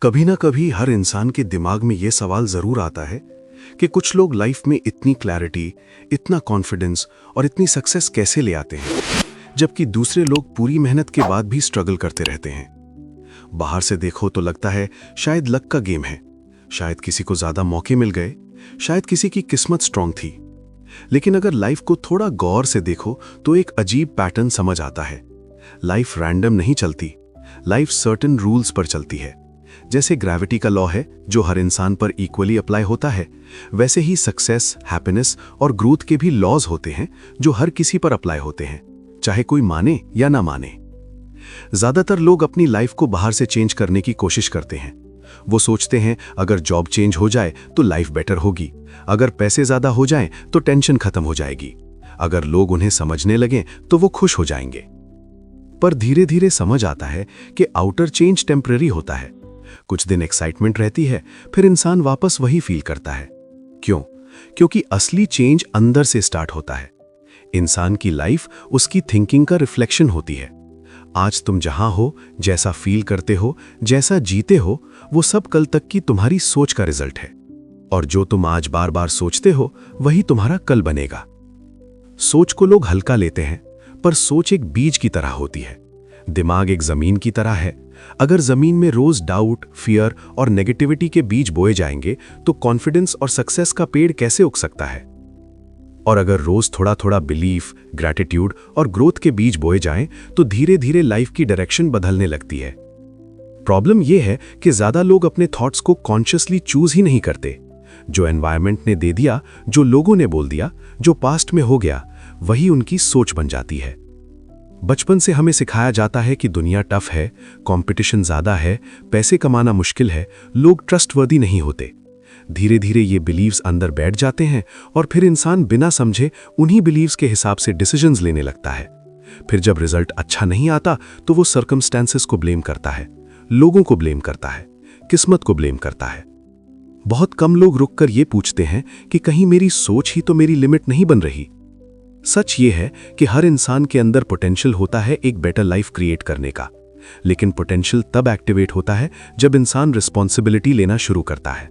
कभी ना कभी हर इंसान के दिमाग में ये सवाल जरूर आता है कि कुछ लोग लाइफ में इतनी क्लैरिटी, इतना कॉन्फिडेंस और इतनी सक्सेस कैसे ले आते हैं, जबकि दूसरे लोग पूरी मेहनत के बाद भी स्ट्रगल करते रहते हैं। बाहर से देखो तो लगता है शायद लक का गेम है, शायद किसी को ज्यादा मौके मिल गए, शायद किसी की किस्मत स्ट्रांग थी। लेकिन अगर लाइफ को थोड़ा गौर से देखो तो एक अजीब पैटर्न समझ आता है। लाइफ रैंडम नहीं चलती, लाइफ सर्टेन रूल्स पर चलती है। जैसे ग्रेविटी का लॉ है जो हर इंसान पर इक्वली अप्लाई होता है, वैसे ही सक्सेस, हैप्पीनेस और ग्रोथ के भी लॉज होते हैं जो हर किसी पर अप्लाई होते हैं, चाहे कोई माने या ना माने। ज्यादातर लोग अपनी लाइफ को बाहर से चेंज करने की कोशिश करते हैं। वो सोचते हैं अगर जॉब चेंज हो जाए तो लाइफ बेटर होगी, अगर पैसे ज्यादा हो जाएं तो टेंशन खत्म हो जाएगी, अगर लोग उन्हें समझने लगें तो वो खुश हो जाएंगे। पर धीरे धीरे समझ आता है कि आउटर चेंज टेम्पररी होता है। कुछ दिन एक्साइटमेंट रहती है, फिर इंसान वापस वही फील करता है। क्यों? क्योंकि असली चेंज अंदर से स्टार्ट होता है। इंसान की लाइफ उसकी थिंकिंग का रिफ्लेक्शन होती है। आज तुम जहां हो, जैसा फील करते हो, जैसा जीते हो, वो सब कल तक की तुम्हारी सोच का रिजल्ट है। और जो तुम आज बार बार सोचते हो वही तुम्हारा कल बनेगा। सोच को लोग हल्का लेते हैं, पर सोच एक बीज की तरह होती है। दिमाग एक जमीन की तरह है। अगर जमीन में रोज डाउट, फियर और नेगेटिविटी के बीज बोए जाएंगे तो कॉन्फिडेंस और सक्सेस का पेड़ कैसे उग सकता है? और अगर रोज थोड़ा थोड़ा बिलीफ, ग्रैटिट्यूड और ग्रोथ के बीज बोए जाएं तो धीरे धीरे लाइफ की डायरेक्शन बदलने लगती है। प्रॉब्लम यह है कि ज्यादा लोग अपने थॉट्स को कॉन्शियसली चूज ही नहीं करते। जो एनवायरनमेंट ने दे दिया, जो लोगों ने बोल दिया, जो पास्ट में हो गया, वही उनकी सोच बन जाती है। बचपन से हमें सिखाया जाता है कि दुनिया टफ है, कंपटीशन ज्यादा है, पैसे कमाना मुश्किल है, लोग ट्रस्टवर्दी नहीं होते। धीरे धीरे ये बिलीव्स अंदर बैठ जाते हैं और फिर इंसान बिना समझे उन्हीं बिलीव्स के हिसाब से डिसीजंस लेने लगता है। फिर जब रिजल्ट अच्छा नहीं आता तो वो सर्कमस्टेंसेस को ब्लेम करता है, लोगों को ब्लेम करता है, किस्मत को ब्लेम करता है। बहुत कम लोग रुककर ये पूछते हैं कि कहीं मेरी सोच ही तो मेरी लिमिट नहीं बन रही। सच ये है कि हर इंसान के अंदर पोटेंशियल होता है एक बेटर लाइफ क्रिएट करने का, लेकिन पोटेंशियल तब एक्टिवेट होता है जब इंसान रिस्पॉन्सिबिलिटी लेना शुरू करता है।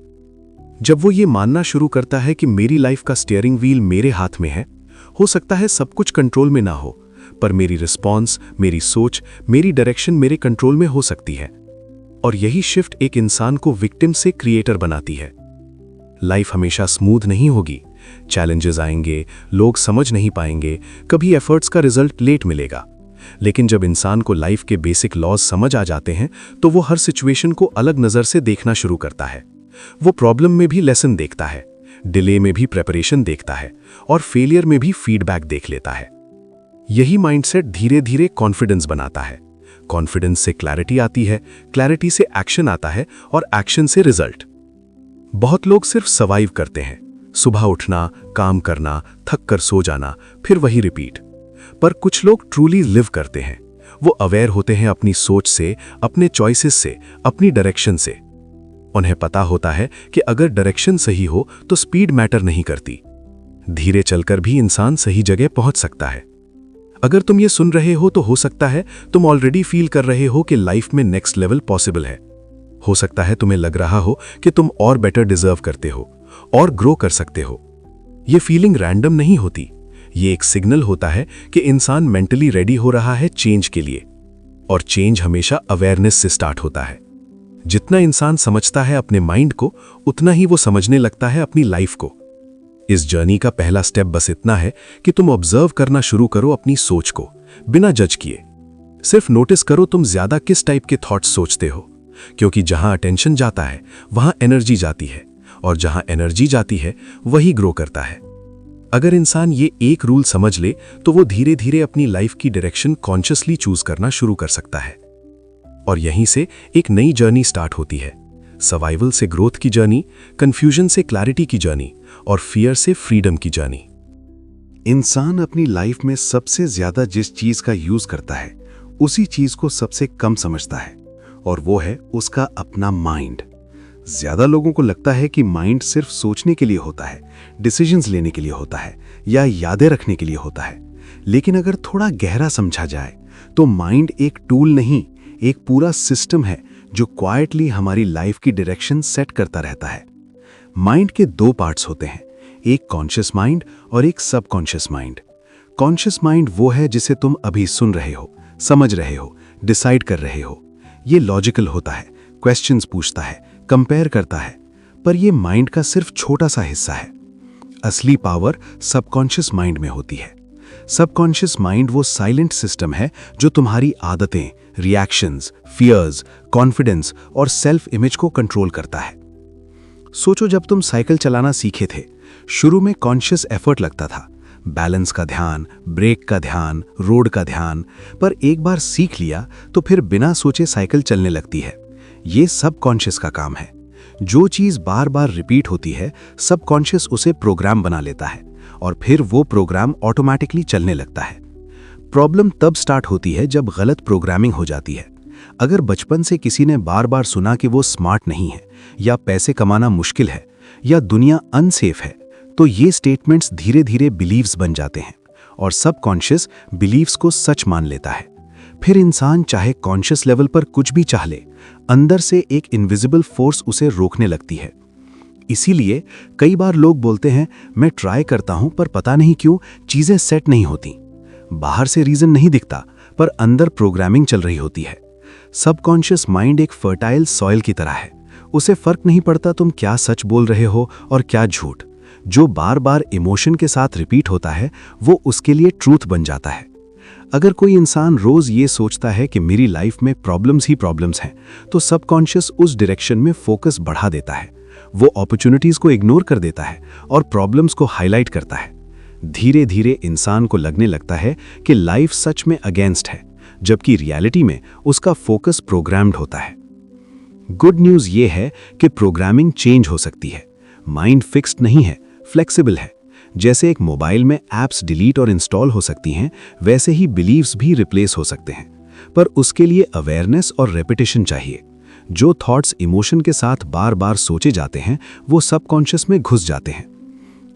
जब वो ये मानना शुरू करता है कि मेरी लाइफ का स्टीयरिंग व्हील मेरे हाथ में है। हो सकता है सब कुछ कंट्रोल में ना हो, पर मेरी रिस्पॉन्स, मेरी सोच, मेरी डायरेक्शन मेरे कंट्रोल में हो सकती है। और यही शिफ्ट एक इंसान को विक्टिम से क्रिएटर बनाती है। लाइफ हमेशा स्मूथ नहीं होगी, चैलेंजेस आएंगे, लोग समझ नहीं पाएंगे, कभी एफर्ट्स का रिजल्ट लेट मिलेगा। लेकिन जब इंसान को लाइफ के बेसिक लॉज समझ आ जाते हैं तो वो हर सिचुएशन को अलग नजर से देखना शुरू करता है। वो प्रॉब्लम में भी लेसन देखता है, डिले में भी प्रेपरेशन देखता है और फेलियर में भी फीडबैक देख लेता है। यही माइंडसेट धीरे धीरे कॉन्फिडेंस बनाता है। कॉन्फिडेंस से क्लैरिटी आती है, क्लैरिटी से एक्शन आता है और एक्शन से रिजल्ट। बहुत लोग सिर्फ सर्वाइव करते हैं, सुबह उठना, काम करना, थक कर सो जाना, फिर वही रिपीट। पर कुछ लोग ट्रूली लिव करते हैं। वो अवेयर होते हैं अपनी सोच से, अपने चॉइसेस से, अपनी डायरेक्शन से। उन्हें पता होता है कि अगर डायरेक्शन सही हो तो स्पीड मैटर नहीं करती। धीरे चलकर भी इंसान सही जगह पहुंच सकता है। अगर तुम ये सुन रहे हो तो हो सकता है तुम ऑलरेडी फील कर रहे हो कि लाइफ में नेक्स्ट लेवल पॉसिबल है। हो सकता है तुम्हें लग रहा हो कि तुम और बेटर डिजर्व करते हो और ग्रो कर सकते हो। ये फीलिंग रैंडम नहीं होती, ये एक सिग्नल होता है कि इंसान मेंटली रेडी हो रहा है चेंज के लिए। और चेंज हमेशा अवेयरनेस से स्टार्ट होता है। जितना इंसान समझता है अपने माइंड को, उतना ही वो समझने लगता है अपनी लाइफ को। इस जर्नी का पहला स्टेप बस इतना है कि तुम ऑब्जर्व करना शुरू करो अपनी सोच को, बिना जज किए। सिर्फ नोटिस करो तुम ज्यादा किस टाइप के थॉट्स सोचते हो, क्योंकि जहां अटेंशन जाता है वहां एनर्जी जाती है, और जहां एनर्जी जाती है वही ग्रो करता है। अगर इंसान ये एक रूल समझ ले तो वो धीरे धीरे अपनी लाइफ की डायरेक्शन कॉन्शियसली चूज करना शुरू कर सकता है। और यहीं से एक नई जर्नी स्टार्ट होती है। सर्वाइवल से ग्रोथ की जर्नी, कंफ्यूजन से क्लैरिटी की जर्नी और फियर से फ्रीडम की जर्नी। इंसान अपनी लाइफ में सबसे ज्यादा जिस चीज का यूज करता है उसी चीज को सबसे कम समझता है, और वो है उसका अपना माइंड। ज्यादा लोगों को लगता है कि माइंड सिर्फ सोचने के लिए होता है, डिसीजंस लेने के लिए होता है या यादें रखने के लिए होता है। लेकिन अगर थोड़ा गहरा समझा जाए तो माइंड एक टूल नहीं, एक पूरा सिस्टम है जो क्वाइटली हमारी लाइफ की डायरेक्शन सेट करता रहता है। माइंड के दो पार्ट्स होते हैं, एक कॉन्शियस माइंड और एक सबकॉन्शियस माइंड। कॉन्शियस माइंड वो है जिसे तुम अभी सुन रहे हो, समझ रहे हो, डिसाइड कर रहे हो। ये लॉजिकल होता है, क्वेश्चंस पूछता है, कंपेयर करता है, पर ये माइंड का सिर्फ छोटा सा हिस्सा है। असली पावर सबकॉन्शियस माइंड में होती है। सबकॉन्शियस माइंड वो साइलेंट सिस्टम है जो तुम्हारी आदतें, रिएक्शंस, फियर्स, कॉन्फिडेंस और सेल्फ इमेज को कंट्रोल करता है। सोचो, जब तुम साइकिल चलाना सीखे थे, शुरू में कॉन्शियस एफर्ट लगता था, बैलेंस का ध्यान, ब्रेक का ध्यान, रोड का ध्यान, पर एक बार सीख लिया तो फिर बिना सोचे साइकिल चलने लगती है। ये सबकॉन्शियस का काम है। जो चीज बार बार रिपीट होती है, सबकॉन्शियस उसे प्रोग्राम बना लेता है और फिर वो प्रोग्राम ऑटोमेटिकली चलने लगता है। प्रॉब्लम तब स्टार्ट होती है जब गलत प्रोग्रामिंग हो जाती है। अगर बचपन से किसी ने बार बार सुना कि वो स्मार्ट नहीं है, या पैसे कमाना मुश्किल है, या दुनिया अनसेफ है, तो ये स्टेटमेंट्स धीरे धीरे बिलीव्स बन जाते हैं और सबकॉन्शियस बिलीव्स को सच मान लेता है। फिर इंसान चाहे कॉन्शियस लेवल पर कुछ भी चाह ले, अंदर से एक इनविजिबल फोर्स उसे रोकने लगती है। इसीलिए कई बार लोग बोलते हैं, मैं ट्राई करता हूं पर पता नहीं क्यों चीजें सेट नहीं होती। बाहर से रीजन नहीं दिखता, पर अंदर प्रोग्रामिंग चल रही होती है। सबकॉन्शियस माइंड एक फर्टाइल सॉइल की तरह है। उसे फर्क नहीं पड़ता तुम क्या सच बोल रहे हो और क्या झूठ। जो बार बार इमोशन के साथ रिपीट होता है, वो उसके लिए ट्रूथ बन जाता है। अगर कोई इंसान रोज ये सोचता है कि मेरी लाइफ में प्रॉब्लम्स ही प्रॉब्लम्स हैं, तो सबकॉन्शियस उस डायरेक्शन में फोकस बढ़ा देता है। वो अपॉर्चुनिटीज को इग्नोर कर देता है और प्रॉब्लम्स को हाईलाइट करता है। धीरे धीरे इंसान को लगने लगता है कि लाइफ सच में अगेंस्ट है, जबकि रियलिटी में उसका फोकस प्रोग्राम्ड होता है। गुड न्यूज ये है कि प्रोग्रामिंग चेंज हो सकती है। माइंड फिक्स्ड नहीं है, फ्लेक्सिबल है। जैसे एक मोबाइल में एप्स डिलीट और इंस्टॉल हो सकती हैं, वैसे ही बिलीव्स भी रिप्लेस हो सकते हैं, पर उसके लिए अवेयरनेस और रेपिटेशन चाहिए। जो थॉट्स इमोशन के साथ बार बार सोचे जाते हैं, वो सबकॉन्शियस में घुस जाते हैं।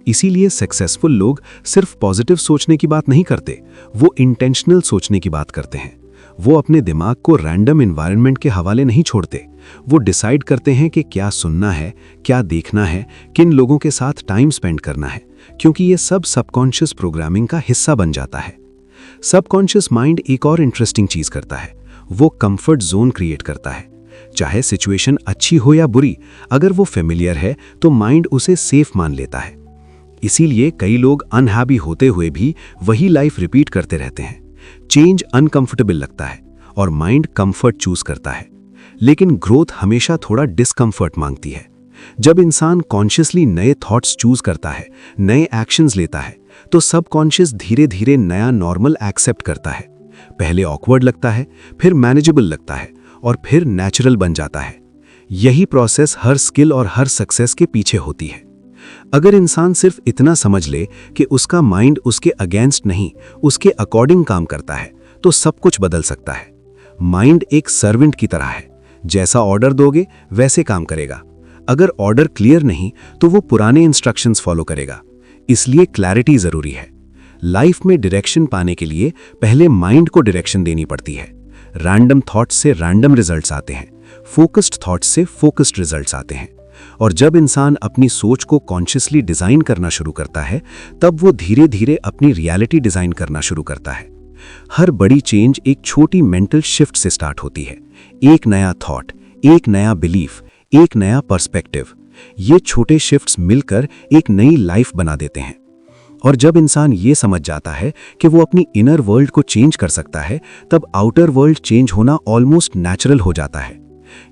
इसीलिए सक्सेसफुल लोग सिर्फ पॉजिटिव सोचने की बात नहीं करते, वो इंटेंशनल सोचने की बात करते हैं। वो अपने दिमाग को रैंडम एनवायरनमेंट के हवाले नहीं छोड़ते। वो डिसाइड करते हैं कि क्या सुनना है, क्या देखना है, किन लोगों के साथ टाइम स्पेंड करना है, क्योंकि ये सब सबकॉन्शियस प्रोग्रामिंग का हिस्सा बन जाता है। सबकॉन्शियस माइंड एक और इंटरेस्टिंग चीज करता है, वो कंफर्ट जोन क्रिएट करता है। चाहे सिचुएशन अच्छी हो या बुरी, अगर वो फेमिलियर है तो माइंड उसे सेफ मान लेता है। इसीलिए कई लोग अनहैप्पी होते हुए भी वही लाइफ रिपीट करते रहते हैं। चेंज अनकंफर्टेबल लगता है और माइंड कंफर्ट चूज करता है, लेकिन ग्रोथ हमेशा थोड़ा डिस्कंफर्ट मांगती है। जब इंसान कॉन्शियसली नए थॉट्स चूज करता है, नए एक्शंस लेता है, तो सबकॉन्शियस धीरे धीरे नया नॉर्मल एक्सेप्ट करता है। पहले ऑकवर्ड लगता है, फिर मैनेजेबल लगता है और फिर नेचुरल बन जाता है। यही प्रोसेस हर स्किल और हर सक्सेस के पीछे होती है। अगर इंसान सिर्फ इतना समझ ले कि उसका माइंड उसके अगेंस्ट नहीं, उसके अकॉर्डिंग काम करता है, तो सब कुछ बदल सकता है। माइंड एक सर्वेंट की तरह है, जैसा ऑर्डर दोगे वैसे काम करेगा। अगर ऑर्डर क्लियर नहीं तो वो पुराने इंस्ट्रक्शंस फॉलो करेगा। इसलिए क्लैरिटी जरूरी है। लाइफ में डायरेक्शन पाने के लिए पहले माइंड को डायरेक्शन देनी पड़ती है। रैंडम थॉट्स से रैंडम रिजल्ट्स आते हैं, फोकस्ड थॉट्स से फोकस्ड रिजल्ट्स आते हैं। और जब इंसान अपनी सोच को कॉन्शियसली डिजाइन करना शुरू करता है, तब वो धीरे धीरे अपनी रियलिटी डिजाइन करना शुरू करता है। हर बड़ी चेंज एक छोटी मेंटल शिफ्ट से स्टार्ट होती है। एक नया थॉट, एक नया बिलीफ, एक नया पर्सपेक्टिव। ये छोटे शिफ्ट्स मिलकर एक नई लाइफ बना देते हैं। और जब इंसान ये समझ जाता है कि वो अपनी इनर वर्ल्ड को चेंज कर सकता है, तब आउटर वर्ल्ड चेंज होना ऑलमोस्ट नेचुरल हो जाता है।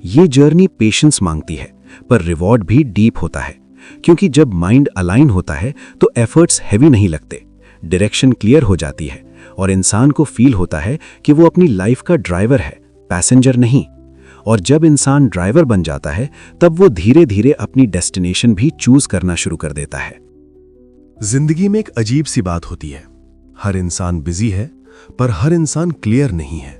ये जर्नी पेशेंस मांगती है, पर रिवॉर्ड भी डीप होता है, क्योंकि जब माइंड अलाइन होता है तो एफर्ट्स हैवी नहीं लगते, डायरेक्शन क्लियर हो जाती है और इंसान को फील होता है कि वो अपनी लाइफ का ड्राइवर है, पैसेंजर नहीं। और जब इंसान ड्राइवर बन जाता है, तब वो धीरे धीरे अपनी डेस्टिनेशन भी चूज करना शुरू कर देता है। जिंदगी में एक अजीब सी बात होती है। हर इंसान बिजी है, पर हर इंसान क्लियर नहीं है।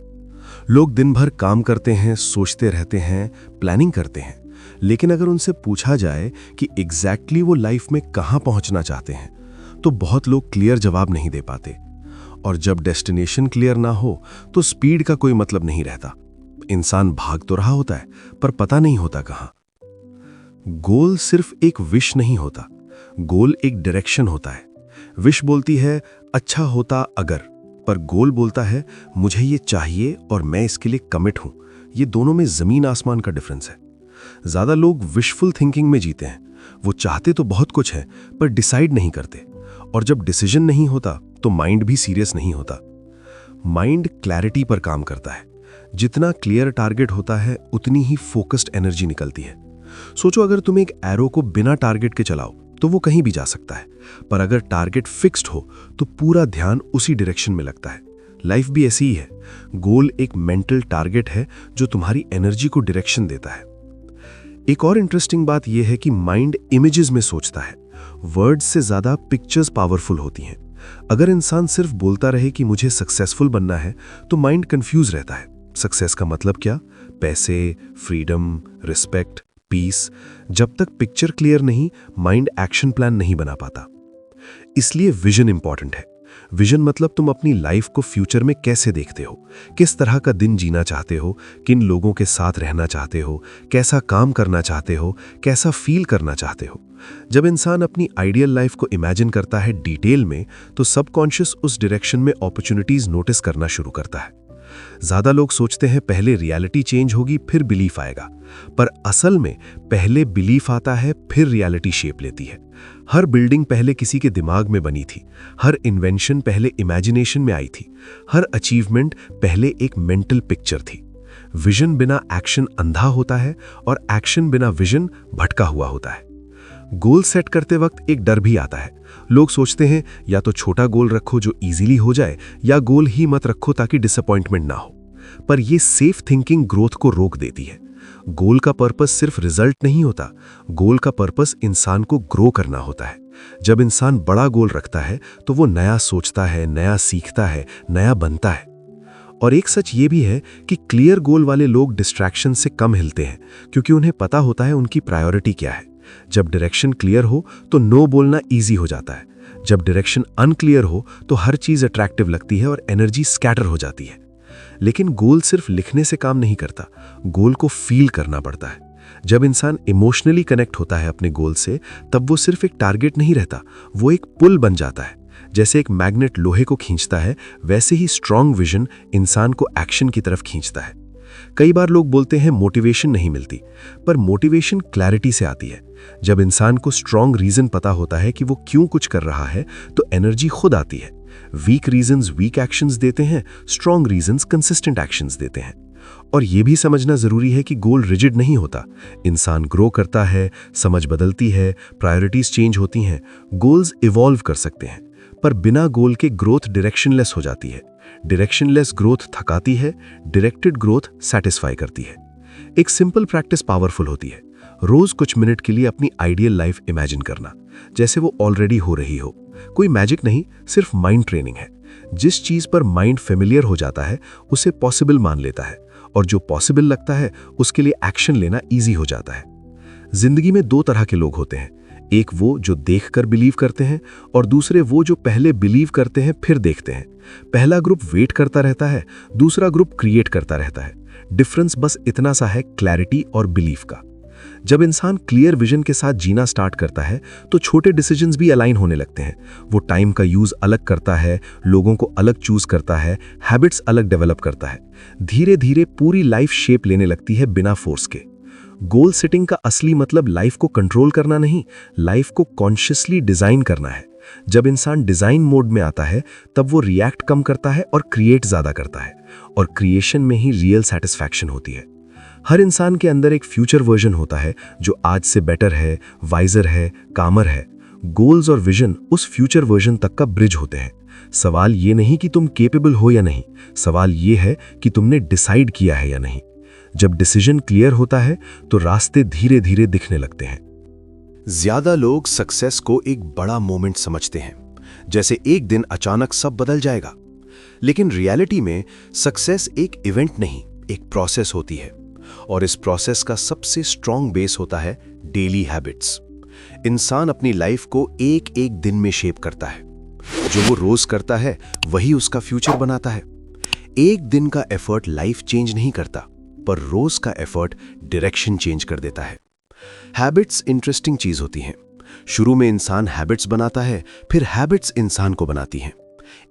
लोग दिन भर काम करते हैं, सोचते रहते हैं, प्लानिंग करते हैं, लेकिन अगर उनसे पूछा जाए कि एग्जैक्टली वो लाइफ में कहां पहुंचना चाहते हैं, तो बहुत लोग क्लियर जवाब नहीं दे पाते। और जब डेस्टिनेशन क्लियर ना हो, तो स्पीड का कोई मतलब नहीं रहता। इंसान भाग तो रहा होता है, पर पता नहीं होता कहाँ। गोल सिर्फ एक विश नहीं होता, गोल एक डायरेक्शन होता है। विश बोलती है अच्छा होता अगर, पर गोल बोलता है मुझे ये चाहिए और मैं इसके लिए कमिट हूं। ये दोनों में जमीन आसमान का डिफरेंस है। ज्यादा लोग विशफुल थिंकिंग में जीते हैं। वो चाहते तो बहुत कुछ है, पर डिसाइड नहीं करते, और जब डिसीजन नहीं होता तो माइंड भी सीरियस नहीं होता। माइंड क्लैरिटी पर काम करता है। जितना क्लियर टारगेट होता है उतनी ही फोकस्ड एनर्जी निकलती है। सोचो, अगर तुम एक एरो को बिना टारगेट के चलाओ तो वो कहीं भी जा सकता है, पर अगर टारगेट फिक्स्ड हो तो पूरा ध्यान उसी डायरेक्शन में लगता है। लाइफ भी ऐसी ही है। गोल एक मेंटल टारगेट है जो तुम्हारी एनर्जी को डायरेक्शन देता है। एक और इंटरेस्टिंग बात यह है कि माइंड इमेजेस में सोचता है। वर्ड्स से ज्यादा पिक्चर्स पावरफुल होती हैं। अगर इंसान सिर्फ बोलता रहे कि मुझे सक्सेसफुल बनना है तो माइंड कंफ्यूज रहता है। सक्सेस का मतलब क्या? पैसे, फ्रीडम, रिस्पेक्ट, पीस। जब तक पिक्चर क्लियर नहीं, माइंड एक्शन प्लान नहीं बना पाता। इसलिए विजन इंपॉर्टेंट है। विजन मतलब तुम अपनी लाइफ को फ्यूचर में कैसे देखते हो, किस तरह का दिन जीना चाहते हो, किन लोगों के साथ रहना चाहते हो, कैसा काम करना चाहते हो, कैसा फील करना चाहते हो। जब इंसान अपनी आइडियल लाइफ को इमेजिन करता है डिटेल में, तो सबकॉन्शियस उस डायरेक्शन में अपॉर्चुनिटीज नोटिस करना शुरू करता है। ज्यादा लोग सोचते हैं पहले रियलिटी चेंज होगी फिर बिलीफ आएगा, पर असल में पहले बिलीफ आता है फिर रियलिटी शेप लेती है। हर बिल्डिंग पहले किसी के दिमाग में बनी थी, हर इन्वेंशन पहले इमेजिनेशन में आई थी, हर अचीवमेंट पहले एक मेंटल पिक्चर थी। विजन बिना एक्शन अंधा होता है और एक्शन बिना विजन भटका हुआ होता है। गोल सेट करते वक्त एक डर भी आता है। लोग सोचते हैं या तो छोटा गोल रखो जो इजीली हो जाए, या गोल ही मत रखो ताकि डिसअपॉइंटमेंट ना हो। पर यह सेफ थिंकिंग ग्रोथ को रोक देती है। गोल का पर्पस सिर्फ रिजल्ट नहीं होता, गोल का पर्पस इंसान को ग्रो करना होता है। जब इंसान बड़ा गोल रखता है तो वो नया सोचता है, नया सीखता है, नया बनता है। और एक सच ये भी है कि क्लियर गोल वाले लोग डिस्ट्रैक्शन से कम हिलते हैं, क्योंकि उन्हें पता होता है उनकी प्रायोरिटी क्या है। जब डायरेक्शन क्लियर हो तो नो बोलना इजी हो जाता है। जब डायरेक्शन अनक्लियर हो तो हर चीज अट्रैक्टिव लगती है और एनर्जी स्कैटर हो जाती है। लेकिन गोल सिर्फ लिखने से काम नहीं करता, गोल को फील करना पड़ता है। जब इंसान इमोशनली कनेक्ट होता है अपने गोल से, तब वो सिर्फ एक टारगेट नहीं रहता, वो एक पुल बन जाता है। जैसे एक मैग्नेट लोहे को खींचता है, वैसे ही स्ट्रॉन्ग विजन इंसान को एक्शन की तरफ खींचता है। कई बार लोग बोलते हैं मोटिवेशन नहीं मिलती, पर मोटिवेशन क्लैरिटी से आती है। जब इंसान को स्ट्रॉन्ग रीजन पता होता है कि वो क्यों कुछ कर रहा है, तो एनर्जी खुद आती है। वीक रीजंस वीक एक्शंस देते हैं, स्ट्रॉन्ग रीजंस कंसिस्टेंट एक्शंस देते हैं। और यह भी समझना जरूरी है कि गोल रिजिड नहीं होता। इंसान ग्रो करता है, समझ बदलती है, प्रायोरिटीज चेंज होती हैं। गोल्स इवॉल्व कर सकते हैं, पर बिना गोल के ग्रोथ डायरेक्शनलेस हो जाती है। डायरेक्शनलेस ग्रोथ थकाती है, डायरेक्टेड ग्रोथ सेटिस्फाई करती है। एक सिंपल प्रैक्टिस पावरफुल होती है। रोज कुछ मिनट के लिए अपनी आइडियल लाइफ इमेजिन करना, जैसे वो ऑलरेडी हो रही हो। कोई मैजिक नहीं, सिर्फ माइंड ट्रेनिंग है। जिस चीज पर माइंड फेमिलियर हो जाता है उसे पॉसिबल मान लेता है, और जो पॉसिबल लगता है उसके लिए एक्शन लेना इजी हो जाता है। जिंदगी में दो तरह के लोग होते हैं, एक वो जो देखकर बिलीव करते हैं, और दूसरे वो जो पहले बिलीव करते हैं फिर देखते हैं। पहला ग्रुप वेट करता रहता है, दूसरा ग्रुप क्रिएट करता रहता है। डिफरेंस बस इतना सा है, क्लैरिटी और बिलीफ का। जब इंसान क्लियर विजन के साथ जीना स्टार्ट करता है तो छोटे डिसीजंस भी अलाइन होने लगते हैं। वो टाइम का यूज अलग करता है, लोगों को अलग चूज करता है, हैबिट्स अलग डेवलप करता है। धीरे धीरे पूरी लाइफ शेप लेने लगती है बिना फोर्स के। गोल सेटिंग का असली मतलब लाइफ को कंट्रोल करना नहीं, लाइफ को कॉन्शियसली डिजाइन करना है। जब इंसान डिजाइन मोड में आता है तब वो रिएक्ट कम करता है और क्रिएट ज्यादा करता है, और क्रिएशन में ही रियल सेटिस्फैक्शन होती है। हर इंसान के अंदर एक फ्यूचर वर्जन होता है जो आज से बेटर है, वाइजर है, कामर है। गोल्स और विजन उस फ्यूचर वर्जन तक का ब्रिज होते हैं। सवाल ये नहीं कि तुम केपेबल हो या नहीं, सवाल ये है कि तुमने डिसाइड किया है या नहीं। जब डिसीजन क्लियर होता है तो रास्ते धीरे धीरे दिखने लगते हैं। ज्यादा लोग सक्सेस को एक बड़ा मोमेंट समझते हैं, जैसे एक दिन अचानक सब बदल जाएगा। लेकिन रियलिटी में सक्सेस एक इवेंट नहीं, एक प्रोसेस होती है, और इस प्रोसेस का सबसे स्ट्रॉन्ग बेस होता है डेली हैबिट्स। इंसान अपनी लाइफ को एक एक दिन में शेप करता है। जो वो रोज करता है वही उसका फ्यूचर बनाता है। एक दिन का एफर्ट लाइफ चेंज नहीं करता, पर रोज का एफर्ट डायरेक्शन चेंज कर देता है। हैबिट्स इंटरेस्टिंग चीज होती हैं। शुरू में इंसान हैबिट्स बनाता है, फिर हैबिट्स इंसान को बनाती हैं।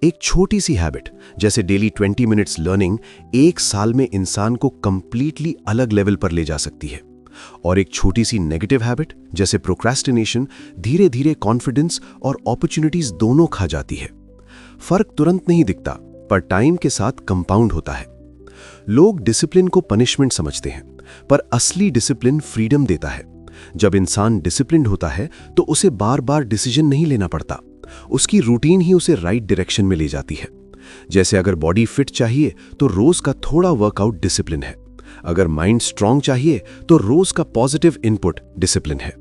एक छोटी सी हैबिट जैसे डेली 20 मिनट्स लर्निंग 1 साल में इंसान को कंप्लीटली अलग लेवल पर ले जा सकती है। और एक छोटी सी नेगेटिव हैबिट जैसे प्रोक्रेस्टिनेशन धीरे धीरे कॉन्फिडेंस और अपॉर्चुनिटीज दोनों खा जाती है। फर्क तुरंत नहीं दिखता, पर टाइम के साथ कंपाउंड होता है। लोग डिसिप्लिन को पनिशमेंट समझते हैं, पर असली डिसिप्लिन फ्रीडम देता है। जब इंसान डिसिप्लिन्ड होता है तो उसे बार बार डिसीजन नहीं लेना पड़ता, उसकी रूटीन ही उसे राइट डायरेक्शन में ले जाती है। जैसे अगर बॉडी फिट चाहिए तो रोज का थोड़ा वर्कआउट डिसिप्लिन है, अगर माइंड स्ट्रांग चाहिए तो रोज का पॉजिटिव इनपुट डिसिप्लिन है।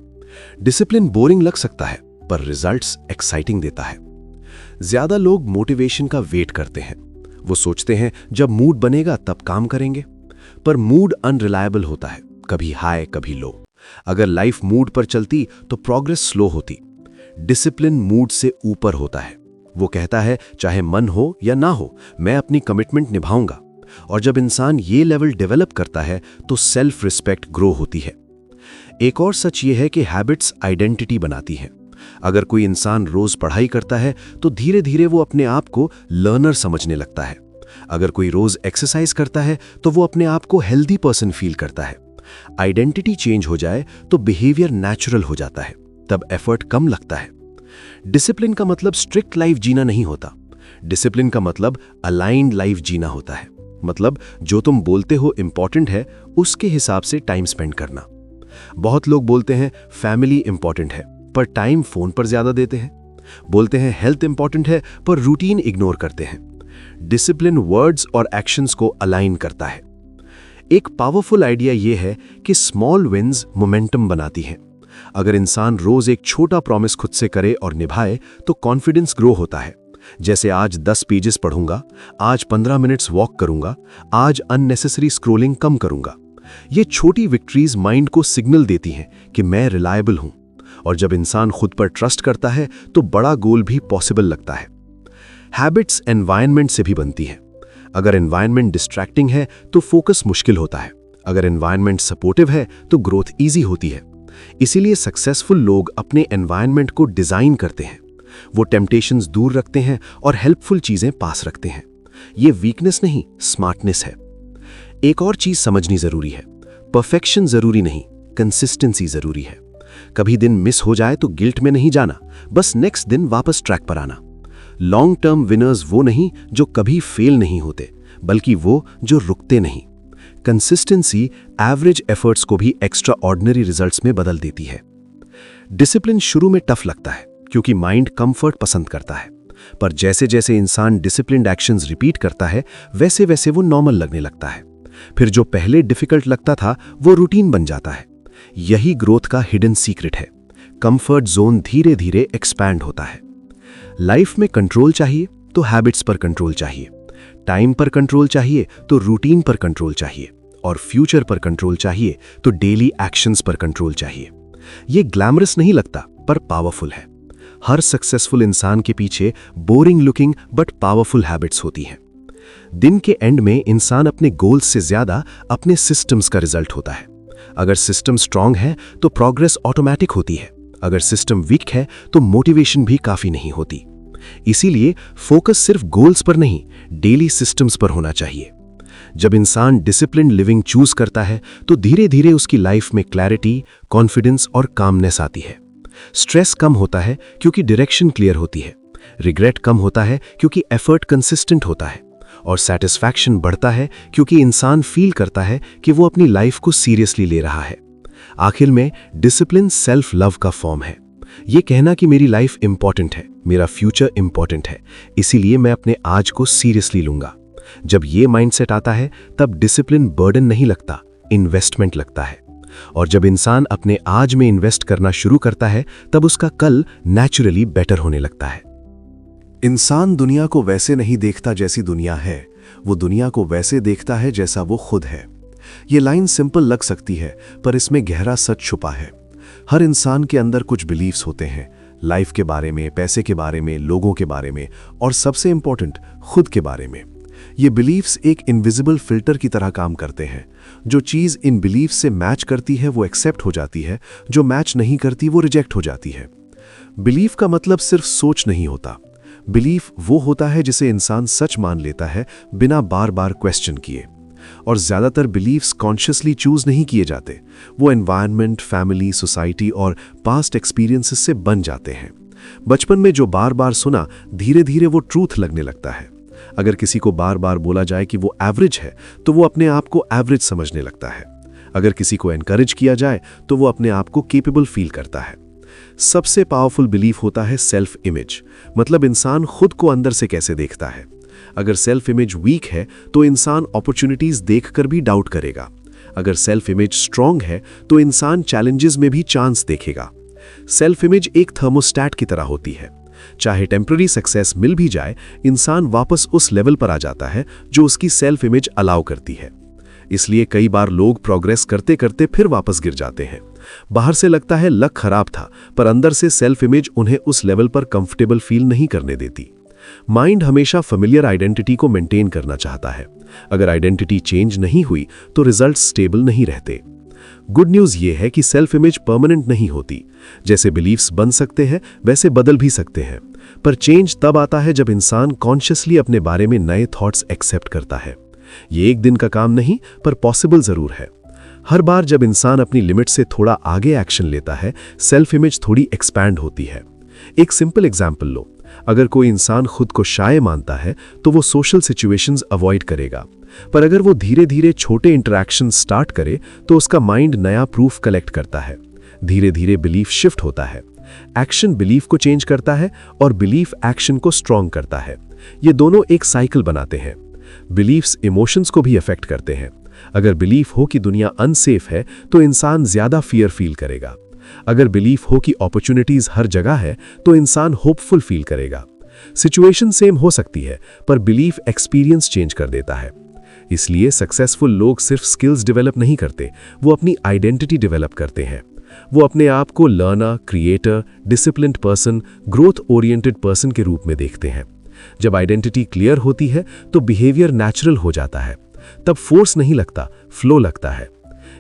डिसिप्लिन बोरिंग लग सकता है, पर रिजल्ट्स एक्साइटिंग देता है। ज्यादा लोग मोटिवेशन का वेट करते हैं। वो सोचते हैं जब मूड बनेगा तब काम करेंगे, पर मूड अनरिलायबल होता है, कभी हाई कभी लो। अगर लाइफ मूड पर चलती तो प्रोग्रेस स्लो होती। डिसिप्लिन मूड से ऊपर होता है। वो कहता है चाहे मन हो या ना हो, मैं अपनी कमिटमेंट निभाऊंगा। और जब इंसान ये लेवल डेवलप करता है तो सेल्फ रिस्पेक्ट ग्रो होती है। एक और सच ये है कि हैबिट्स आइडेंटिटी बनाती हैं। अगर कोई इंसान रोज पढ़ाई करता है तो धीरे धीरे वो अपने आप को लर्नर समझने लगता है। अगर कोई रोज एक्सरसाइज करता है तो वो अपने आप को हेल्दी पर्सन फील करता है। आइडेंटिटी चेंज हो जाए तो बिहेवियर नेचुरल हो जाता है, तब एफर्ट कम लगता है। डिसिप्लिन का मतलब स्ट्रिक्ट लाइफ जीना नहीं होता। डिसिप्लिन का मतलब अलाइंड लाइफ जीना होता है। मतलब जो तुम बोलते हो इंपॉर्टेंट है, उसके हिसाब से टाइम स्पेंड करना। बहुत लोग बोलते हैं फैमिली इंपॉर्टेंट है, पर टाइम फोन पर ज्यादा देते हैं। बोलते हैं हेल्थ इंपॉर्टेंट है, पर रूटीन इग्नोर करते हैं। डिसिप्लिन वर्ड्स और एक्शंस को अलाइन करता है। एक पावरफुल आइडिया यह है कि स्मॉल विन्स मोमेंटम बनाती हैं। अगर इंसान रोज एक छोटा प्रॉमिस खुद से करे और निभाए तो कॉन्फिडेंस ग्रो होता है। जैसे आज 10 पेजेस पढ़ूंगा, आज 15 मिनट्स वॉक करूंगा, आज अननेसेसरी स्क्रोलिंग कम करूंगा। ये छोटी विक्ट्रीज माइंड को सिग्नल देती हैं कि मैं रिलायबल हूं। और जब इंसान खुद पर ट्रस्ट करता है तो बड़ा गोल भी पॉसिबल लगता है। हैबिट्स एनवायरनमेंट से भी बनती हैं। अगर एनवायरनमेंट डिस्ट्रैक्टिंग है तो फोकस मुश्किल होता है। अगर एनवायरनमेंट सपोर्टिव है तो ग्रोथ ईजी होती है। इसीलिए सक्सेसफुल लोग अपने एनवायरनमेंट को डिजाइन करते हैं। वो टेम्पटेशंस दूर रखते हैं और हेल्पफुल चीजें पास रखते हैं। ये वीकनेस नहीं, स्मार्टनेस है। एक और चीज समझनी जरूरी है, परफेक्शन जरूरी नहीं, कंसिस्टेंसी जरूरी है। कभी दिन मिस हो जाए तो गिल्ट में नहीं जाना, बस नेक्स्ट दिन वापस ट्रैक पर आना। लॉन्ग टर्म विनर्स वो नहीं जो कभी फेल नहीं होते, बल्कि वो जो रुकते नहीं। कंसिस्टेंसी एवरेज एफर्ट्स को भी एक्स्ट्रा ऑर्डिनरी रिजल्ट्स में बदल देती है। डिसिप्लिन शुरू में टफ लगता है क्योंकि माइंड कंफर्ट पसंद करता है, पर जैसे जैसे इंसान डिसिप्लिन्ड एक्शंस रिपीट करता है वैसे वैसे वो नॉर्मल लगने लगता है। फिर जो पहले डिफिकल्ट लगता था वो रूटीन बन जाता है। यही ग्रोथ का हिडन सीक्रेट है। कंफर्ट जोन धीरे धीरे एक्सपैंड होता है। लाइफ में कंट्रोल चाहिए तो हैबिट्स पर कंट्रोल चाहिए, टाइम पर कंट्रोल चाहिए तो रूटीन पर कंट्रोल चाहिए, और फ्यूचर पर कंट्रोल चाहिए तो डेली एक्शंस पर कंट्रोल चाहिए। ये ग्लैमरस नहीं लगता, पर पावरफुल है। हर सक्सेसफुल इंसान के पीछे boring looking but powerful habits होती हैं। दिन के एंड में इंसान अपने गोल्स से ज्यादा अपने सिस्टम्स का रिजल्ट होता है। अगर सिस्टम स्ट्रांग है तो प्रोग्रेस ऑटोमेटिक होती है, अगर सिस्टम वीक है तो मोटिवेशन भी काफी नहीं होती। इसीलिए फोकस सिर्फ गोल्स पर नहीं, डेली सिस्टम्स पर होना चाहिए। जब इंसान डिसिप्लिन लिविंग चूज करता है तो धीरे धीरे उसकी लाइफ में क्लैरिटी, कॉन्फिडेंस और कामनेस आती है। स्ट्रेस कम होता है क्योंकि डायरेक्शन क्लियर होती है। रिग्रेट कम होता है क्योंकि एफर्ट कंसिस्टेंट होता है। और सेटिस्फैक्शन बढ़ता है क्योंकि इंसान फील करता है कि वो अपनी लाइफ को सीरियसली ले रहा है। आखिर में डिसिप्लिन सेल्फ लव का फॉर्म है। ये कहना कि मेरी लाइफ इंपॉर्टेंट है, मेरा फ्यूचर इंपॉर्टेंट है, इसीलिए मैं अपने आज को सीरियसली लूंगा। जब ये माइंडसेट आता है तब डिसिप्लिन बर्डन नहीं लगता, इन्वेस्टमेंट लगता है। और जब इंसान अपने आज में इन्वेस्ट करना शुरू करता है तब उसका कल नेचुरली बेटर होने लगता है। इंसान दुनिया को वैसे नहीं देखता जैसी दुनिया है, वो दुनिया को वैसे देखता है जैसा वो खुद है। ये लाइन सिंपल लग सकती है, पर इसमें गहरा सच छुपा है। हर इंसान के अंदर कुछ बिलीफ्स होते हैं, लाइफ के बारे में, पैसे के बारे में, लोगों के बारे में, और सबसे इंपॉर्टेंट खुद के बारे में। ये बिलीफ्स एक इनविजिबल फिल्टर की तरह काम करते हैं। जो चीज़ इन बिलीफ्स से मैच करती है वो एक्सेप्ट हो जाती है, जो मैच नहीं करती वो रिजेक्ट हो जाती है। बिलीफ का मतलब सिर्फ सोच नहीं होता। बिलीफ वो होता है जिसे इंसान सच मान लेता है बिना बार बार क्वेश्चन किए। और ज़्यादातर बिलीफ्स कॉन्शियसली चूज नहीं किए जाते, वो एनवायरनमेंट, फैमिली, सोसाइटी और पास्ट एक्सपीरियंसेस से बन जाते हैं। बचपन में जो बार बार सुना, धीरे धीरे वो ट्रूथ लगने लगता है। अगर किसी को बार बार बोला जाए कि वो एवरेज है, तो वो अपने आप को एवरेज समझने लगता है। अगर किसी को एनकरेज किया जाए तो वो अपने आप को केपेबल फील करता है। सबसे पावरफुल बिलीफ होता है सेल्फ इमेज, मतलब इंसान खुद को अंदर से कैसे देखता है। अगर सेल्फ इमेज वीक है तो इंसान अपॉर्चुनिटीज देखकर भी डाउट करेगा। अगर सेल्फ इमेज स्ट्रांग है तो इंसान चैलेंजेस में भी चांस देखेगा। सेल्फ इमेज एक थर्मोस्टैट की तरह होती है। चाहे टेम्पररी सक्सेस मिल भी जाए, इंसान वापस उस लेवल पर आ जाता है जो उसकी सेल्फ इमेज अलाउ करती है। इसलिए कई बार लोग प्रोग्रेस करते करते फिर वापस गिर जाते हैं। बाहर से लगता है लक खराब था, पर अंदर से सेल्फ इमेज उन्हें उस लेवल पर कंफर्टेबल फील नहीं करने देती। माइंड हमेशा फेमिलियर आइडेंटिटी को मेंटेन करना चाहता है। अगर आइडेंटिटी चेंज नहीं हुई तो रिजल्ट स्टेबल नहीं रहते। गुड न्यूज़ ये है कि सेल्फ इमेज परमानेंट नहीं होती। जैसे बिलीफ्स बन सकते हैं वैसे बदल भी सकते हैं, पर चेंज तब आता है जब इंसान कॉन्शियसली अपने बारे में नए थॉट्स एक्सेप्ट करता है। ये एक दिन का काम नहीं, पर पॉसिबल जरूर है। हर बार जब इंसान अपनी लिमिट से थोड़ा आगे एक्शन लेता है, सेल्फ इमेज थोड़ी एक्सपैंड होती है। एक सिंपल एग्जाम्पल लो। अगर कोई इंसान खुद को शाय मानता है तो वो सोशल सिचुएशंस अवॉइड करेगा, पर अगर वो धीरे धीरे छोटे इंटरैक्शन स्टार्ट करे तो उसका माइंड नया प्रूफ कलेक्ट करता है। धीरे धीरे बिलीफ शिफ्ट होता है। एक्शन बिलीफ को चेंज करता है और बिलीफ एक्शन को स्ट्रॉन्ग करता है। ये दोनों एक साइकिल बनाते हैं। बिलीफ्स इमोशंस को भी अफेक्ट करते हैं। अगर बिलीफ हो कि दुनिया अनसेफ है तो इंसान ज्यादा फियर फील करेगा। अगर बिलीफ हो कि अपॉर्चुनिटीज हर जगह है तो इंसान होपफुल फील करेगा। सिचुएशन सेम हो सकती है, पर बिलीफ एक्सपीरियंस चेंज कर देता है। इसलिए सक्सेसफुल लोग सिर्फ स्किल्स डेवलप नहीं करते, वो अपनी आइडेंटिटी डेवलप करते हैं। वो अपने आप को learner, creator, disciplined person, growth oriented person के रूप में देखते हैं। जब आइडेंटिटी क्लियर होती है तो बिहेवियर नेचुरल हो जाता है। तब फोर्स नहीं लगता, फ्लो लगता है।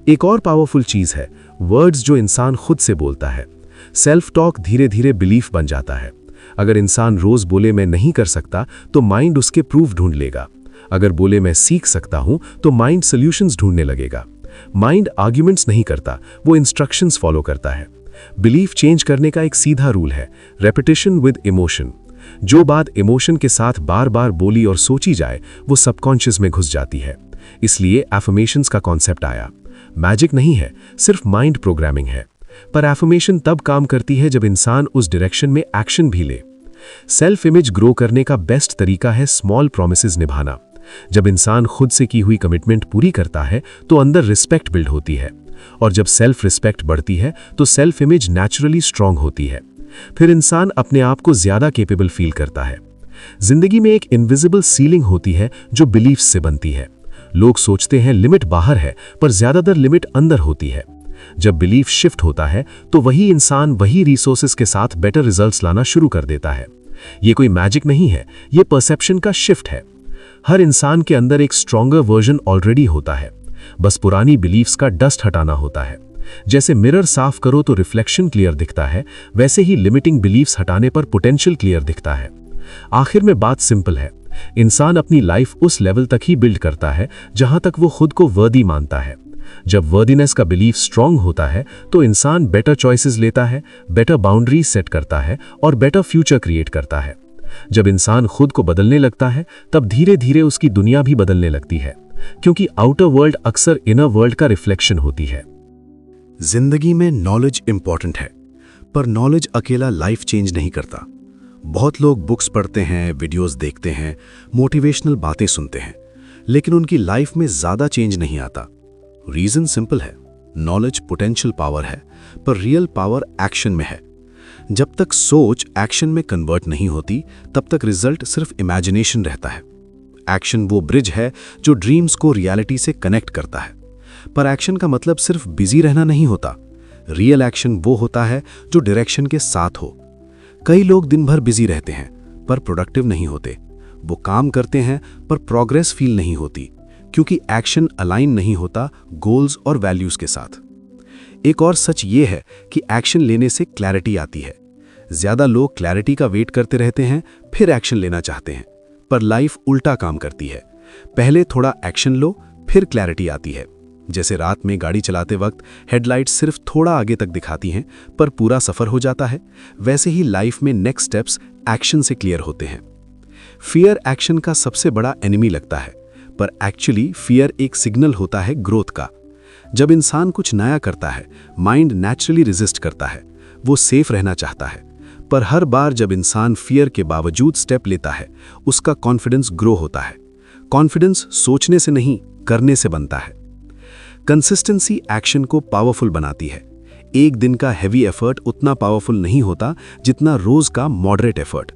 एक और पावरफुल चीज है वर्ड्स जो इंसान खुद से बोलता है। सेल्फ टॉक धीरे धीरे बिलीफ बन जाता है। अगर इंसान रोज बोले मैं नहीं कर सकता तो माइंड उसके प्रूफ ढूंढ लेगा। अगर बोले मैं सीख सकता हूं तो माइंड सॉल्यूशंस ढूंढने लगेगा। माइंड आर्ग्यूमेंट्स नहीं करता, वो इंस्ट्रक्शंस फॉलो करता है। बिलीफ चेंज करने का एक सीधा रूल है, रेपिटेशन विद इमोशन। जो बात इमोशन के साथ बार बार बोली और सोची जाए वो सबकॉन्शियस में घुस जाती है। इसलिए एफर्मेशंस का कॉन्सेप्ट आया। मैजिक नहीं है, सिर्फ माइंड प्रोग्रामिंग है। पर एफर्मेशन तब काम करती है जब इंसान उस डायरेक्शन में एक्शन भी ले। सेल्फ इमेज ग्रो करने का बेस्ट तरीका है स्मॉल प्रॉमिसेस निभाना। जब इंसान खुद से की हुई कमिटमेंट पूरी करता है तो अंदर रिस्पेक्ट बिल्ड होती है, और जब सेल्फ रिस्पेक्ट बढ़ती है तो सेल्फ इमेज नेचुरली स्ट्रांग होती है। फिर इंसान अपने आप को ज्यादा कैपेबल फील करता है। जिंदगी में एक इनविजिबल सीलिंग होती है जो बिलीफ्स से बनती है। लोग सोचते हैं लिमिट बाहर है, पर ज्यादातर लिमिट अंदर होती है। जब बिलीफ शिफ्ट होता है तो वही इंसान वही रिसोर्सेज के साथ बेटर रिजल्ट्स लाना शुरू कर देता है। ये कोई मैजिक नहीं है, ये परसेप्शन का शिफ्ट है। हर इंसान के अंदर एक स्ट्रॉन्गर वर्जन ऑलरेडी होता है, बस पुरानी बिलीफ्स का डस्ट हटाना होता है। जैसे मिरर साफ करो तो रिफ्लेक्शन क्लियर दिखता है, वैसे ही लिमिटिंग बिलीफ्स हटाने पर पोटेंशियल क्लियर दिखता है। आखिर में बात सिंपल है, इंसान अपनी लाइफ उस लेवल तक ही बिल्ड करता है जहां तक वो खुद को वर्दी मानता है। जब वर्दीनेस का बिलीफ स्ट्रांग होता है तो इंसान बेटर चॉइसेस लेता है, बेटर बाउंड्रीज सेट करता है और बेटर फ्यूचर क्रिएट करता है। जब इंसान खुद को बदलने लगता है तब धीरे धीरे उसकी दुनिया भी बदलने लगती है, क्योंकि आउटर वर्ल्ड अक्सर इनर वर्ल्ड का रिफ्लेक्शन होती है। जिंदगी में नॉलेज इंपॉर्टेंट है, पर नॉलेज अकेला लाइफ चेंज नहीं करता। बहुत लोग बुक्स पढ़ते हैं, वीडियोस देखते हैं, मोटिवेशनल बातें सुनते हैं, लेकिन उनकी लाइफ में ज्यादा चेंज नहीं आता। रीजन सिंपल है, नॉलेज पोटेंशियल पावर है, पर रियल पावर एक्शन में है। जब तक सोच एक्शन में कन्वर्ट नहीं होती तब तक रिजल्ट सिर्फ इमेजिनेशन रहता है। एक्शन वो ब्रिज है जो ड्रीम्स को रियलिटी से कनेक्ट करता है, पर एक्शन का मतलब सिर्फ बिजी रहना नहीं होता। रियल एक्शन वो होता है जो डायरेक्शन के साथ हो। कई लोग दिन भर बिजी रहते हैं पर प्रोडक्टिव नहीं होते। वो काम करते हैं पर प्रोग्रेस फील नहीं होती, क्योंकि एक्शन अलाइन नहीं होता गोल्स और वैल्यूज के साथ। एक और सच ये है कि एक्शन लेने से क्लैरिटी आती है। ज्यादा लोग क्लैरिटी का वेट करते रहते हैं, फिर एक्शन लेना चाहते हैं, पर लाइफ उल्टा काम करती है। पहले थोड़ा एक्शन लो, फिर क्लैरिटी आती है। जैसे रात में गाड़ी चलाते वक्त हेडलाइट सिर्फ थोड़ा आगे तक दिखाती हैं, पर पूरा सफर हो जाता है, वैसे ही लाइफ में नेक्स्ट स्टेप्स एक्शन से क्लियर होते हैं। फियर एक्शन का सबसे बड़ा एनिमी लगता है, पर एक्चुअली फियर एक सिग्नल होता है ग्रोथ का। जब इंसान कुछ नया करता है, माइंड नेचुरली रेजिस्ट करता है, वो सेफ रहना चाहता है। पर हर बार जब इंसान फियर के बावजूद स्टेप लेता है, उसका कॉन्फिडेंस ग्रो होता है। कॉन्फिडेंस सोचने से नहीं, करने से बनता है। कंसिस्टेंसी एक्शन को पावरफुल बनाती है। एक दिन का हैवी एफर्ट उतना पावरफुल नहीं होता जितना रोज का moderate effort.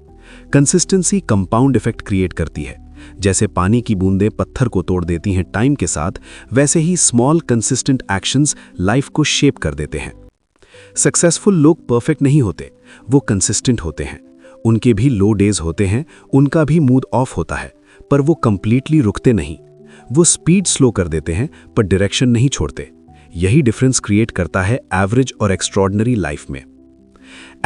Consistency compound effect create करती है। जैसे पानी की बूंदें पत्थर को तोड़ देती हैं टाइम के साथ, वैसे ही स्मॉल कंसिस्टेंट एक्शंस लाइफ को शेप कर देते हैं। सक्सेसफुल लोग परफेक्ट नहीं होते, वो कंसिस्टेंट होते हैं। उनके भी लो डेज होते हैं, उनका भी मूड ऑफ होता है, पर वो कंप्लीटली रुकते नहीं। वो स्पीड स्लो कर देते हैं, पर डायरेक्शन नहीं छोड़ते। यही डिफरेंस क्रिएट करता है एवरेज और एक्स्ट्रॉर्डिनरी लाइफ में।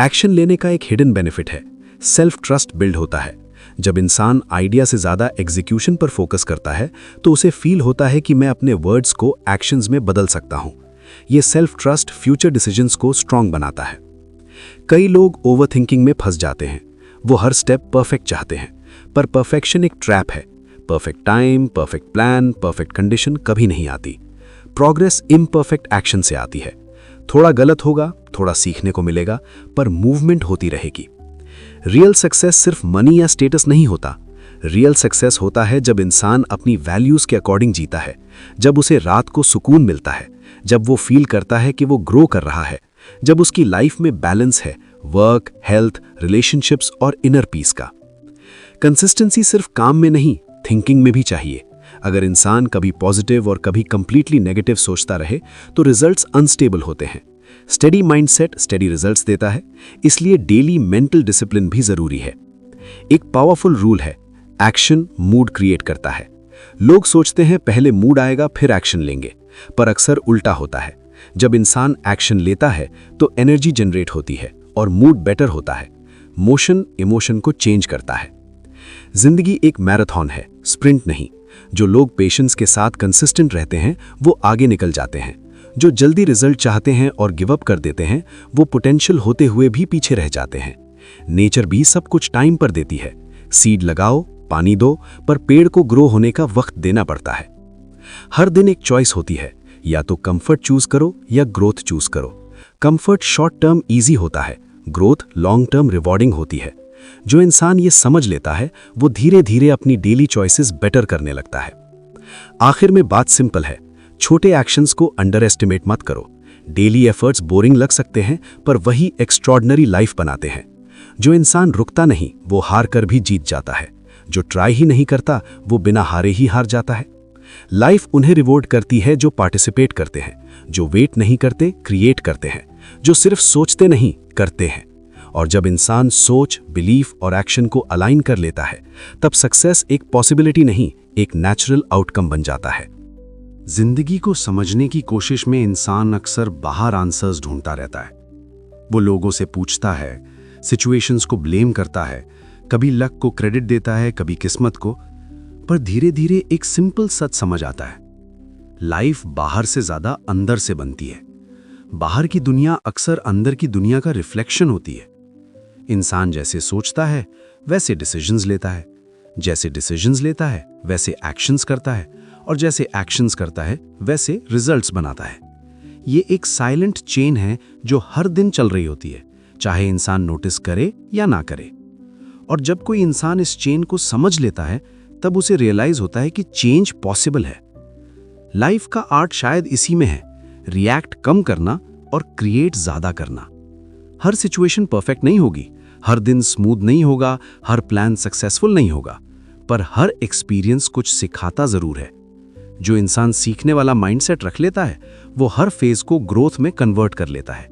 एक्शन लेने का एक हिडन बेनिफिट है, सेल्फ ट्रस्ट बिल्ड होता है। जब इंसान आइडिया से ज्यादा एग्जीक्यूशन पर फोकस करता है, तो उसे फील होता है कि मैं अपने वर्ड्स को एक्शंस में बदल सकता हूं। ये सेल्फ ट्रस्ट फ्यूचर डिसीजंस को स्ट्रांग बनाता है। कई लोग ओवरथिंकिंग में फंस जाते हैं। वो हर स्टेप परफेक्ट चाहते हैं, पर परफेक्शन एक ट्रैप है। Perfect time, perfect plan, perfect condition कभी नहीं आती। प्रोग्रेस इम्परफेक्ट एक्शन से आती है। थोड़ा गलत होगा, थोड़ा सीखने को मिलेगा, पर मूवमेंट होती रहेगी। रियल सक्सेस सिर्फ मनी या स्टेटस नहीं होता। रियल सक्सेस होता है जब इंसान अपनी वैल्यूज के अकॉर्डिंग जीता है, जब उसे रात को सुकून मिलता है, जब वो फील करता है कि वो ग्रो कर रहा है, जब उसकी लाइफ में बैलेंस है, वर्क, हेल्थ, रिलेशनशिप्स और इनर पीस का। कंसिस्टेंसी सिर्फ काम में नहीं, थिंकिंग में भी चाहिए। अगर इंसान कभी पॉजिटिव और कभी कंप्लीटली नेगेटिव सोचता रहे, तो रिजल्ट्स अनस्टेबल होते हैं। स्टेडी माइंडसेट स्टेडी रिजल्ट्स देता है, इसलिए डेली मेंटल डिसिप्लिन भी जरूरी है। एक पावरफुल रूल है, एक्शन मूड क्रिएट करता है। लोग सोचते हैं पहले मूड आएगा फिर एक्शन लेंगे, पर अक्सर उल्टा होता है। जब इंसान एक्शन लेता है तो एनर्जी जनरेट होती है और मूड बेटर होता है। मोशन इमोशन को चेंज करता है। जिंदगी एक मैराथन है, स्प्रिंट नहीं। जो लोग पेशेंस के साथ कंसिस्टेंट रहते हैं, वो आगे निकल जाते हैं। जो जल्दी रिजल्ट चाहते हैं और गिव अप कर देते हैं, वो पोटेंशियल होते हुए भी पीछे रह जाते हैं। नेचर भी सब कुछ टाइम पर देती है। सीड लगाओ, पानी दो, पर पेड़ को ग्रो होने का वक्त देना पड़ता है। हर दिन एक चॉइस होती है, या तो कंफर्ट चूज करो या ग्रोथ चूज करो। कंफर्ट शॉर्ट टर्म इजी होता है, ग्रोथ लॉन्ग टर्म रिवॉर्डिंग होती है। जो इंसान ये समझ लेता है, वो धीरे धीरे अपनी डेली चॉइसेस बेटर करने लगता है। आखिर में बात सिंपल है, छोटे एक्शंस को अंडर एस्टिमेट मत करो। डेली एफर्ट्स बोरिंग लग सकते हैं, पर वही एक्स्ट्रॉर्डिनरी लाइफ बनाते हैं। जो इंसान रुकता नहीं, वो हार कर भी जीत जाता है। जो ट्राई ही नहीं करता, वो बिना हारे ही हार जाता है। लाइफ उन्हें रिवॉर्ड करती है जो पार्टिसिपेट करते हैं, जो वेट नहीं करते, क्रिएट करते हैं, जो सिर्फ सोचते नहीं, करते हैं। और जब इंसान सोच, बिलीफ और एक्शन को अलाइन कर लेता है, तब सक्सेस एक पॉसिबिलिटी नहीं, एक नेचुरल आउटकम बन जाता है। जिंदगी को समझने की कोशिश में इंसान अक्सर बाहर आंसर्स ढूंढता रहता है। वो लोगों से पूछता है, सिचुएशंस को ब्लेम करता है, कभी लक को क्रेडिट देता है, कभी किस्मत को। पर धीरे धीरे एक सिंपल सच समझ आता है, लाइफ बाहर से ज्यादा अंदर से बनती है। बाहर की दुनिया अक्सर अंदर की दुनिया का रिफ्लेक्शन होती है। इंसान जैसे सोचता है वैसे डिसीजंस लेता है, जैसे डिसीजंस लेता है वैसे एक्शंस करता है, और जैसे एक्शंस करता है वैसे रिजल्ट्स बनाता है। ये एक साइलेंट चेन है जो हर दिन चल रही होती है, चाहे इंसान नोटिस करे या ना करे। और जब कोई इंसान इस चेन को समझ लेता है, तब उसे रियलाइज होता है कि चेंज पॉसिबल है। लाइफ का आर्ट शायद इसी में है, रिएक्ट कम करना और क्रिएट ज्यादा करना। हर सिचुएशन परफेक्ट नहीं होगी, हर दिन स्मूथ नहीं होगा, हर प्लान सक्सेसफुल नहीं होगा, पर हर एक्सपीरियंस कुछ सिखाता जरूर है। जो इंसान सीखने वाला माइंडसेट रख लेता है, वो हर फेज को ग्रोथ में कन्वर्ट कर लेता है।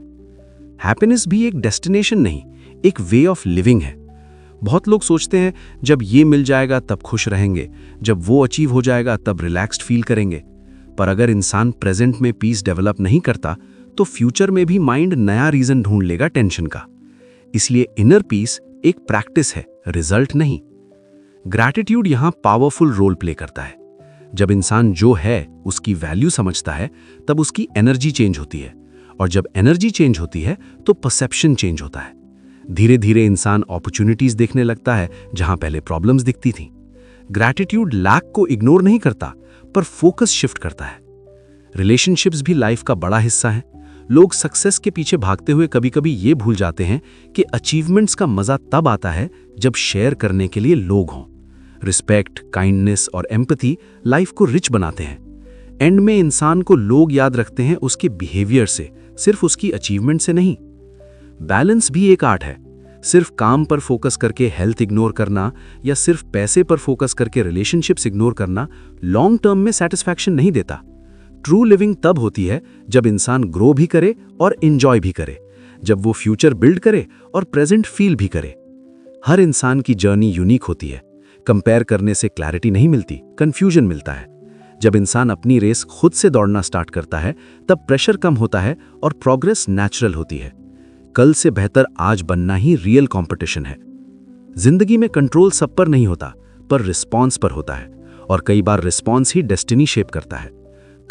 हैप्पीनेस भी एक डेस्टिनेशन नहीं, एक वे ऑफ लिविंग है। बहुत लोग सोचते हैं जब ये मिल जाएगा तब खुश रहेंगे, जब वो अचीव हो जाएगा तब रिलैक्स्ड फील करेंगे। पर अगर इंसान प्रेजेंट में पीस डेवलप नहीं करता तो फ्यूचर में भी माइंड नया रीजन ढूंढ लेगा टेंशन का। इसलिए इनर पीस एक प्रैक्टिस है, रिजल्ट नहीं। ग्रैटिट्यूड यहां पावरफुल रोल प्ले करता है। जब इंसान जो है उसकी वैल्यू समझता है तब उसकी एनर्जी चेंज होती है, और जब एनर्जी चेंज होती है तो परसेप्शन चेंज होता है। धीरे धीरे इंसान अपॉर्चुनिटीज देखने लगता है जहां पहले प्रॉब्लम्स दिखती थीं। ग्रैटिट्यूड लैक को इग्नोर नहीं करता पर फोकस शिफ्ट करता है। रिलेशनशिप्स भी लाइफ का बड़ा हिस्सा है। लोग सक्सेस के पीछे भागते हुए कभी कभी ये भूल जाते हैं कि अचीवमेंट्स का मजा तब आता है जब शेयर करने के लिए लोग हों। रिस्पेक्ट, काइंडनेस और एम्पैथी लाइफ को रिच बनाते हैं। एंड में इंसान को लोग याद रखते हैं उसके बिहेवियर से, सिर्फ उसकी अचीवमेंट से नहीं। बैलेंस भी एक आर्ट है। सिर्फ काम पर फोकस करके हेल्थ इग्नोर करना या सिर्फ पैसे पर फोकस करके रिलेशनशिप्स इग्नोर करना लॉन्ग टर्म में सेटिस्फैक्शन नहीं देता। ट्रू लिविंग तब होती है जब इंसान ग्रो भी करे और एंजॉय भी करे, जब वो फ्यूचर बिल्ड करे और प्रेजेंट फील भी करे। हर इंसान की जर्नी यूनिक होती है। कंपेयर करने से क्लैरिटी नहीं मिलती, कंफ्यूजन मिलता है। जब इंसान अपनी रेस खुद से दौड़ना स्टार्ट करता है तब प्रेशर कम होता है और प्रोग्रेस नेचुरल होती है। कल से बेहतर आज बनना ही रियल कंपटीशन है। जिंदगी में कंट्रोल सब पर नहीं होता, पर रिस्पॉन्स पर होता है, और कई बार रिस्पॉन्स ही डेस्टिनी शेप करता है।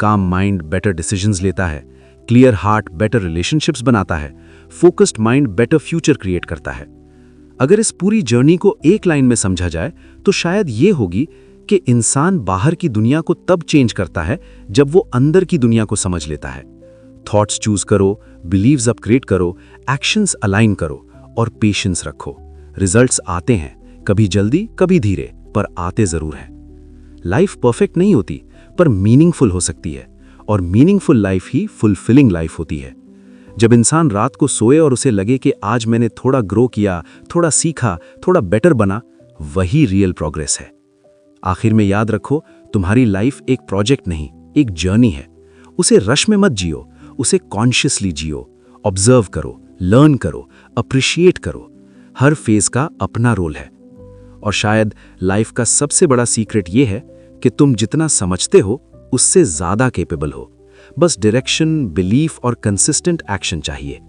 काम माइंड बेटर डिसीजंस लेता है, क्लियर हार्ट बेटर रिलेशनशिप्स बनाता है, focused mind better future create करता है। अगर इस पूरी जर्नी को एक लाइन में समझा जाए तो शायद ये होगी कि इंसान बाहर की दुनिया को तब चेंज करता है जब वो अंदर की दुनिया को समझ लेता है। थॉट्स चूज करो, बिलीव्स अपग्रेड करो, एक्शंस अलाइन करो और पेशेंस रखो। रिजल्ट्स आते हैं, कभी जल्दी कभी धीरे, पर आते जरूर हैं। लाइफ परफेक्ट नहीं होती पर मीनिंगफुल हो सकती है, और मीनिंगफुल लाइफ ही फुलफिलिंग लाइफ होती है। जब इंसान रात को सोए और उसे लगे कि आज मैंने थोड़ा ग्रो किया, थोड़ा सीखा, थोड़ा बेटर बना, वही रियल प्रोग्रेस है। आखिर में याद रखो, तुम्हारी लाइफ एक प्रोजेक्ट नहीं, एक जर्नी है। उसे रश में मत जियो, उसे कॉन्शियसली जियो। ऑब्जर्व करो, लर्न करो, अप्रिशिएट करो। हर फेज का अपना रोल है। और शायद लाइफ का सबसे बड़ा सीक्रेट ये है कि तुम जितना समझते हो उससे ज्यादा कैपेबल हो। बस डायरेक्शन, बिलीफ और कंसिस्टेंट एक्शन चाहिए।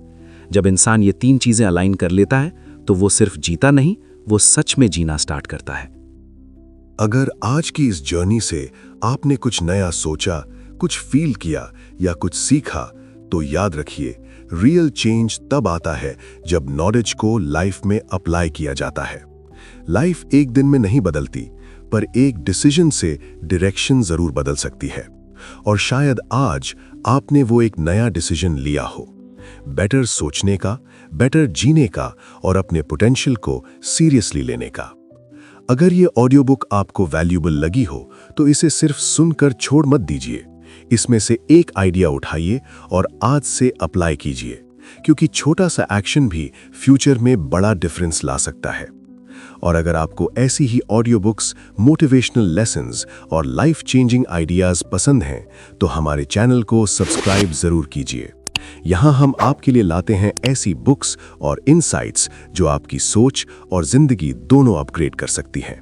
जब इंसान ये 3 चीजें अलाइन कर लेता है तो वो सिर्फ जीता नहीं, वो सच में जीना स्टार्ट करता है। अगर आज की इस जर्नी से आपने कुछ नया सोचा, कुछ फील किया या कुछ सीखा, तो याद रखिए, रियल चेंज तब आता है जब नॉलेज को लाइफ में अप्लाई किया जाता है। लाइफ एक दिन में नहीं बदलती, पर एक डिसीजन से डायरेक्शन जरूर बदल सकती है। और शायद आज आपने वो एक नया डिसीजन लिया हो, बेटर सोचने का, बेटर जीने का और अपने पोटेंशियल को सीरियसली लेने का। अगर ये ऑडियो बुक आपको वैल्यूएबल लगी हो तो इसे सिर्फ सुनकर छोड़ मत दीजिए। इसमें से एक आइडिया उठाइए और आज से अप्लाई कीजिए, क्योंकि छोटा सा एक्शन भी फ्यूचर में बड़ा डिफरेंस ला सकता है। और अगर आपको ऐसी ही ऑडियो बुक्स, मोटिवेशनल लेसन्स और लाइफ चेंजिंग आइडियाज पसंद हैं तो हमारे चैनल को सब्सक्राइब जरूर कीजिए। यहाँ हम आपके लिए लाते हैं ऐसी बुक्स और इनसाइट्स जो आपकी सोच और जिंदगी दोनों अपग्रेड कर सकती हैं।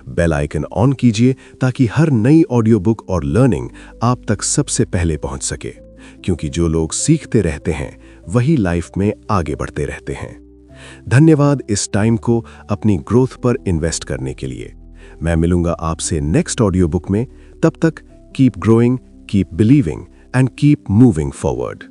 बेल आइकन ऑन कीजिए ताकि हर नई ऑडियो बुक और लर्निंग आप तक सबसे पहले पहुंच सके, क्योंकि जो लोग सीखते रहते हैं वही लाइफ में आगे बढ़ते रहते हैं। धन्यवाद इस टाइम को अपनी ग्रोथ पर इन्वेस्ट करने के लिए। मैं मिलूंगा आपसे नेक्स्ट ऑडियो बुक में। तब तक keep growing, keep believing and keep moving forward.